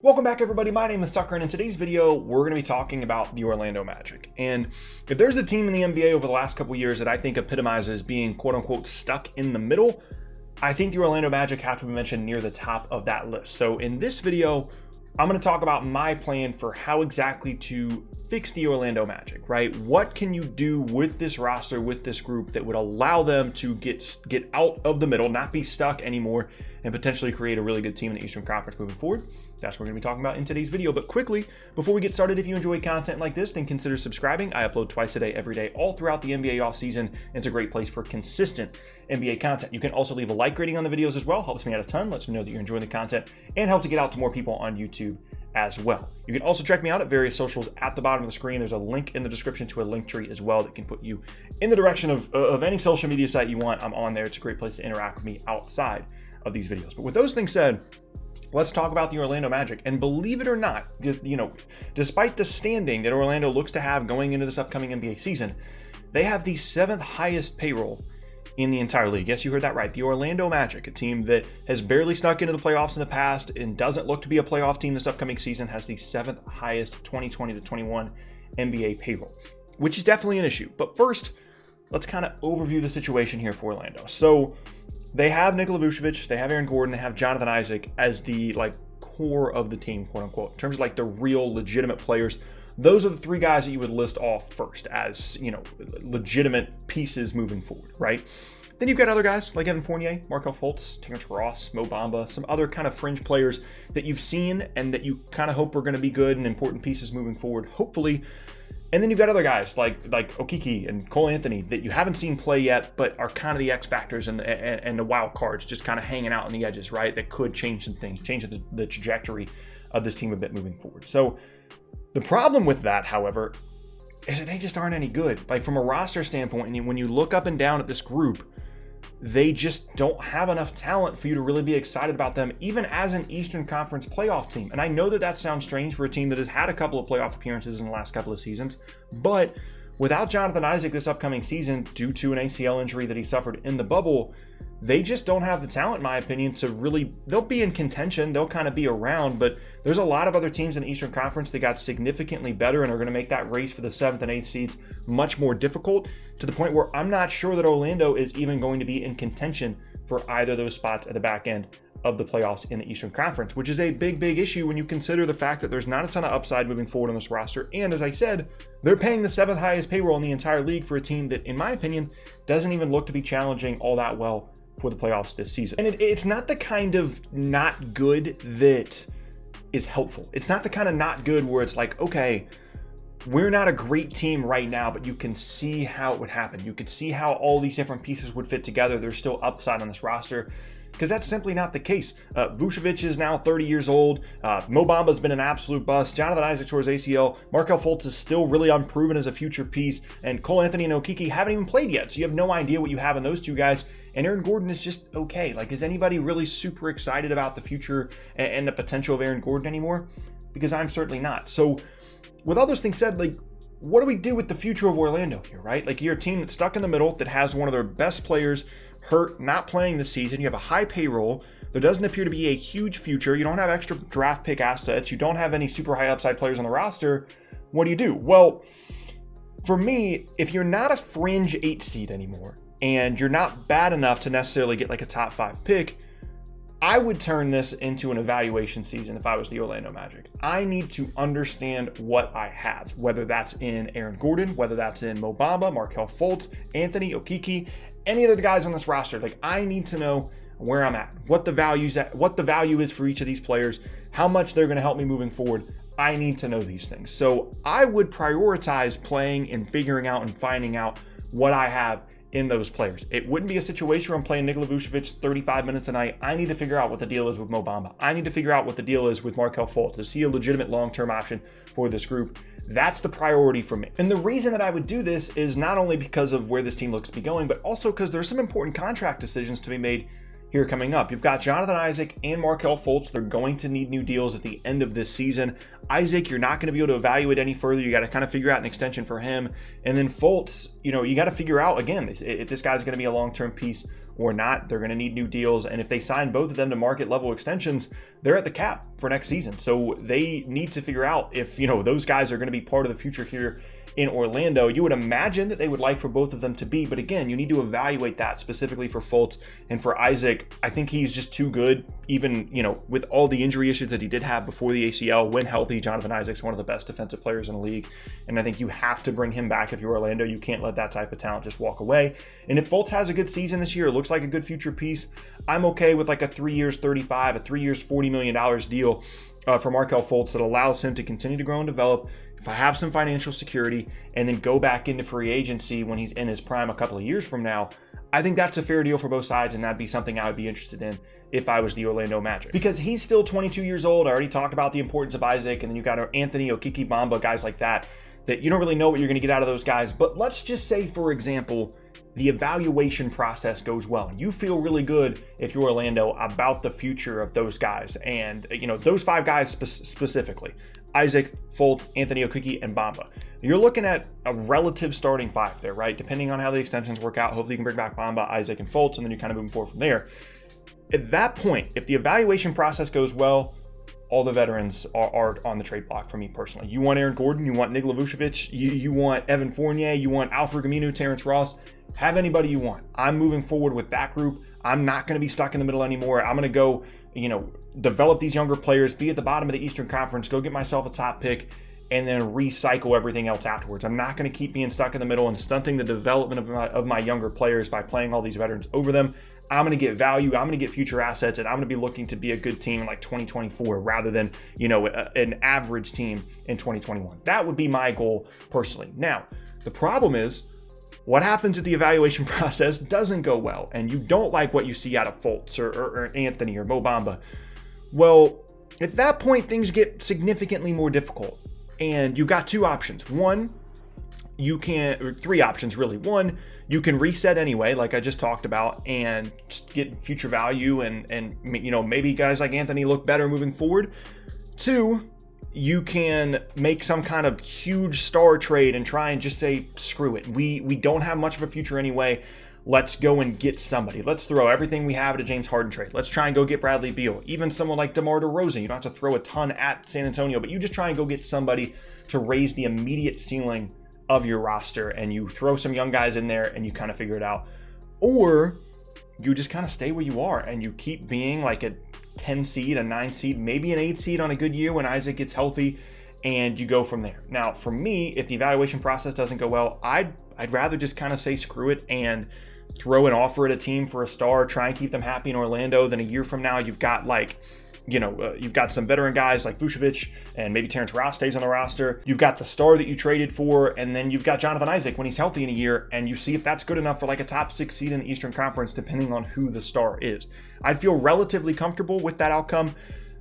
Welcome back, everybody. My name is Tucker, and in today's video, we're going to be talking about the Orlando Magic. And if there's a team in the NBA over the last couple years that I think epitomizes being quote-unquote stuck in the middle, I think the Orlando Magic have to be mentioned near the top of that list. So in this video, I'm going to talk about my plan for how exactly to fix the Orlando Magic, right? What can you do with this roster, with this group that would allow them to get out of the middle, not be stuck anymore, and potentially create a really good team in the Eastern Conference moving forward? That's what we're going to be talking about in today's video. But quickly, before we get started, if you enjoy content like this, then consider subscribing. I upload twice a day, every day, all throughout the NBA offseason. It's a great place for consistent NBA content. You can also leave a like rating on the videos as well. Helps me out a ton, lets me know that you're enjoying the content, and helps to get out to more people on YouTube as well. You can also check me out at various socials at the bottom of the screen. There's a link in the description to a link tree as well that can put you in the direction of any social media site you want. I'm on there. It's a great place to interact with me outside of these videos. But with those things said, let's talk about the Orlando Magic. And believe it or not, despite the standing that Orlando looks to have going into this upcoming NBA season, they have the 7th highest payroll in the entire league. Yes, you heard that right. The Orlando Magic, a team that has barely snuck into the playoffs in the past and doesn't look to be a playoff team this upcoming season, has the 7th highest 2020 to 21 NBA payroll, which is definitely an issue. But first, let's kind of overview the situation here for Orlando. So they have Nikola Vucevic, they have Aaron Gordon, they have Jonathan Isaac as the core of the team, quote unquote, in terms of the real legitimate players. Those are the three guys that you would list off first as, legitimate pieces moving forward, right? Then you've got other guys like Evan Fournier, Markelle Fultz, Terrence Ross, Mo Bamba, some other kind of fringe players that you've seen and that you kind of hope are going to be good and important pieces moving forward, hopefully. And then you've got other guys like Okiki and Cole Anthony that you haven't seen play yet, but are kind of the X factors and the wild cards, just kind of hanging out on the edges, right? That could change some things, change the trajectory of this team a bit moving forward. So the problem with that, however, is that they just aren't any good. From a roster standpoint, and when you look up and down at this group, they just don't have enough talent for you to really be excited about them, even as an Eastern Conference playoff team. And I know that sounds strange for a team that has had a couple of playoff appearances in the last couple of seasons, but without Jonathan Isaac this upcoming season, due to an ACL injury that he suffered in the bubble, they just don't have the talent, in my opinion, to really, they'll be in contention, they'll kind of be around, but there's a lot of other teams in the Eastern Conference that got significantly better and are going to make that race for the 7th and 8th seeds much more difficult, to the point where I'm not sure that Orlando is even going to be in contention for either of those spots at the back end of the playoffs in the Eastern Conference, which is a big issue when you consider the fact that there's not a ton of upside moving forward on this roster. And as I said, they're paying the 7th highest payroll in the entire league for a team that, in my opinion, doesn't even look to be challenging all that well for the playoffs this season. And it's not the kind of not good that is helpful. It's not the kind of not good where it's like, okay, we're not a great team right now, but you can see how it would happen. You could see how all these different pieces would fit together. There's still upside on this roster, because that's simply not the case. Vucevic is now 30 years old. Mo Bamba's been an absolute bust. Jonathan Isaac tore his ACL. Markelle Fultz is still really unproven as a future piece. And Cole Anthony and Okiki haven't even played yet, so you have no idea what you have in those two guys. And Aaron Gordon is just okay. Is anybody really super excited about the future and the potential of Aaron Gordon anymore? Because I'm certainly not. So with all those things said, what do we do with the future of Orlando here, right? You're a team that's stuck in the middle, that has one of their best players hurt, not playing this season. You have a high payroll. There doesn't appear to be a huge future. You don't have extra draft pick assets. You don't have any super high upside players on the roster. What do you do? Well, for me, if you're not a fringe 8 seed anymore, and you're not bad enough to necessarily get a top 5 pick, I would turn this into an evaluation season if I was the Orlando Magic. I need to understand what I have, whether that's in Aaron Gordon, whether that's in Mo Bamba, Markelle Fultz, Anthony, Okiki, any of the guys on this roster. I need to know where I'm at, what the value is for each of these players, how much they're going to help me moving forward. I need to know these things. So I would prioritize playing and figuring out and finding out what I have in those players. It wouldn't be a situation where I'm playing Nikola Vucevic 35 minutes a night. I need to figure out what the deal is with Mo Bamba. I need to figure out what the deal is with Markelle Fultz. Is he a legitimate long-term option for this group? That's the priority for me. And the reason that I would do this is not only because of where this team looks to be going, but also because there's some important contract decisions to be made here coming up. You've got Jonathan Isaac and Markelle Fultz. They're going to need new deals at the end of this season. Isaac, you're not going to be able to evaluate any further. You got to kind of figure out an extension for him. And then Fultz, you got to figure out, again, if this guy's going to be a long-term piece or not. They're going to need new deals. And if they sign both of them to market level extensions, they're at the cap for next season. So they need to figure out if, those guys are going to be part of the future here in Orlando. You would imagine that they would like for both of them to be, but again, you need to evaluate that specifically for Fultz. And for Isaac, I think he's just too good, even, with all the injury issues that he did have before the ACL. When healthy, Jonathan Isaac's one of the best defensive players in the league. And I think you have to bring him back if you're Orlando. You can't let that type of talent just walk away. And if Fultz has a good season this year, it looks like a good future piece, I'm okay with like a 3 years, 35, a 3 years, $40 million deal for Markelle Fultz that allows him to continue to grow and develop. If I have some financial security and then go back into free agency when he's in his prime a couple of years from now, I think that's a fair deal for both sides, and that'd be something I would be interested in if I was the Orlando Magic. Because he's still 22 years old. I already talked about the importance of Isaac, and then you got Anthony, Okiki, Bamba, guys like that you don't really know what you're going to get out of those guys. But let's just say, for example, the evaluation process goes well. You feel really good, if you're Orlando, about the future of those guys. And, those 5 guys specifically, Isaac, Fultz, Anthony, Okiki, and Bamba. You're looking at a relative starting 5 there, right? Depending on how the extensions work out, hopefully you can bring back Bamba, Isaac, and Fultz, and then you kind of move forward from there. At that point, if the evaluation process goes well, all the veterans are on the trade block for me personally. You want Aaron Gordon, you want Nikola Vucevic, you want Evan Fournier, you want Alfred Gaminu, Terrence Ross. Have anybody you want. I'm moving forward with that group. I'm not going to be stuck in the middle anymore. I'm going to go, develop these younger players, be at the bottom of the Eastern Conference, go get myself a top pick, and then recycle everything else afterwards. I'm not going to keep being stuck in the middle and stunting the development of my younger players by playing all these veterans over them. I'm going to get value. I'm going to get future assets, and I'm going to be looking to be a good team in like 2024 rather than, an average team in 2021. That would be my goal personally. Now, the problem is, what happens if the evaluation process doesn't go well and you don't like what you see out of Fultz or Anthony or Mo Bamba? Well, at that point, things get significantly more difficult. And you've got 2 options. 3 options really. 1, you can reset anyway, like I just talked about, and just get future value and maybe guys like Anthony look better moving forward. 2, you can make some kind of huge star trade and try and just say, screw it. We don't have much of a future anyway. Let's go and get somebody. Let's throw everything we have at a James Harden trade. Let's try and go get Bradley Beal. Even someone like DeMar DeRozan. You don't have to throw a ton at San Antonio, but you just try and go get somebody to raise the immediate ceiling of your roster, and you throw some young guys in there and you kind of figure it out. Or you just kind of stay where you are and you keep being like a 10 seed, a 9 seed, maybe an 8 seed on a good year when Isaac gets healthy, and you go from there. Now, for me, if the evaluation process doesn't go well, I'd rather just kind of say screw it and throw an offer at a team for a star, try and keep them happy in Orlando. Then a year from now, you've got you've got some veteran guys like Vucevic, and maybe Terrence Ross stays on the roster. You've got the star that you traded for, and then you've got Jonathan Isaac when he's healthy in a year, and you see if that's good enough for like a top 6 seed in the Eastern Conference, depending on who the star is. I'd feel relatively comfortable with that outcome.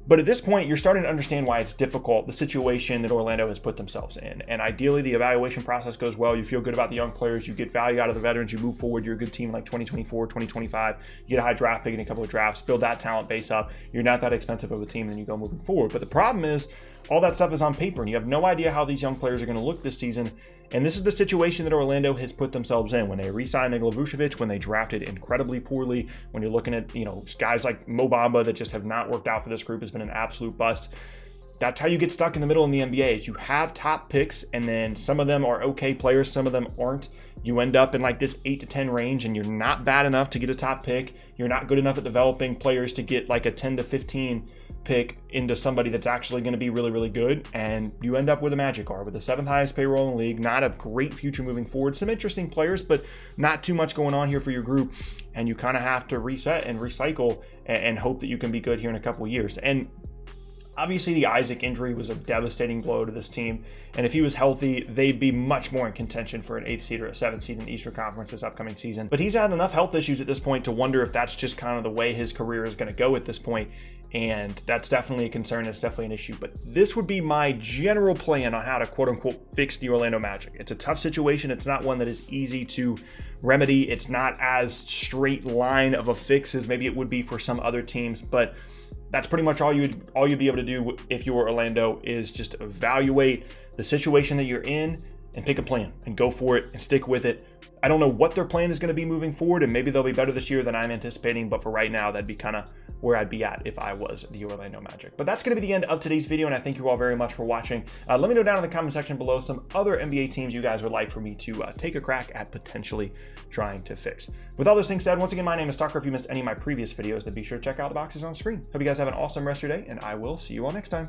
But at this point, you're starting to understand why it's difficult, the situation that Orlando has put themselves in. And ideally, the evaluation process goes well. You feel good about the young players. You get value out of the veterans. You move forward. You're a good team like 2024, 2025. You get a high draft pick in a couple of drafts. Build that talent base up. You're not that expensive of a team, and you go moving forward. But the problem is, all that stuff is on paper, and you have no idea how these young players are going to look this season. And this is the situation that Orlando has put themselves in when they re-signed Nikola Vucevic, when they drafted incredibly poorly, when you're looking at, guys like Mo Bamba that just have not worked out for this group, has been an absolute bust. That's how you get stuck in the middle in the NBA, is you have top picks, and then some of them are okay players, some of them aren't. You end up in like this 8 to 10 range, and you're not bad enough to get a top pick. You're not good enough at developing players to get like a 10 to 15 pick into somebody that's actually going to be really, really good, and you end up with a Magic are with the 7th highest payroll in the league. Not a great future moving forward. Some interesting players, but not too much going on here for your group, and you kind of have to reset and recycle and hope that you can be good here in a couple of years. And Obviously, the Isaac injury was a devastating blow to this team, and if he was healthy, they'd be much more in contention for an 8th seed or a 7th seed in the Eastern Conference this upcoming season. But he's had enough health issues at this point to wonder if that's just kind of the way his career is going to go at this point, and that's definitely a concern. It's definitely an issue. But this would be my general plan on how to quote-unquote fix the Orlando Magic. It's a tough situation. It's not one that is easy to remedy. It's not as straight line of a fix as maybe it would be for some other teams, but that's pretty much all you'd be able to do if you were Orlando, is just evaluate the situation that you're in and pick a plan and go for it and stick with it. I don't know what their plan is going to be moving forward, and maybe they'll be better this year than I'm anticipating, but for right now, that'd be kind of where I'd be at if I was the Orlando Magic. But that's going to be the end of today's video, and I thank you all very much for watching. Let me know down in the comment section below some other NBA teams you guys would like for me to take a crack at potentially trying to fix. With all those things said, once again, my name is Tucker. If you missed any of my previous videos, then be sure to check out the boxes on screen. Hope you guys have an awesome rest of your day, and I will see you all next time.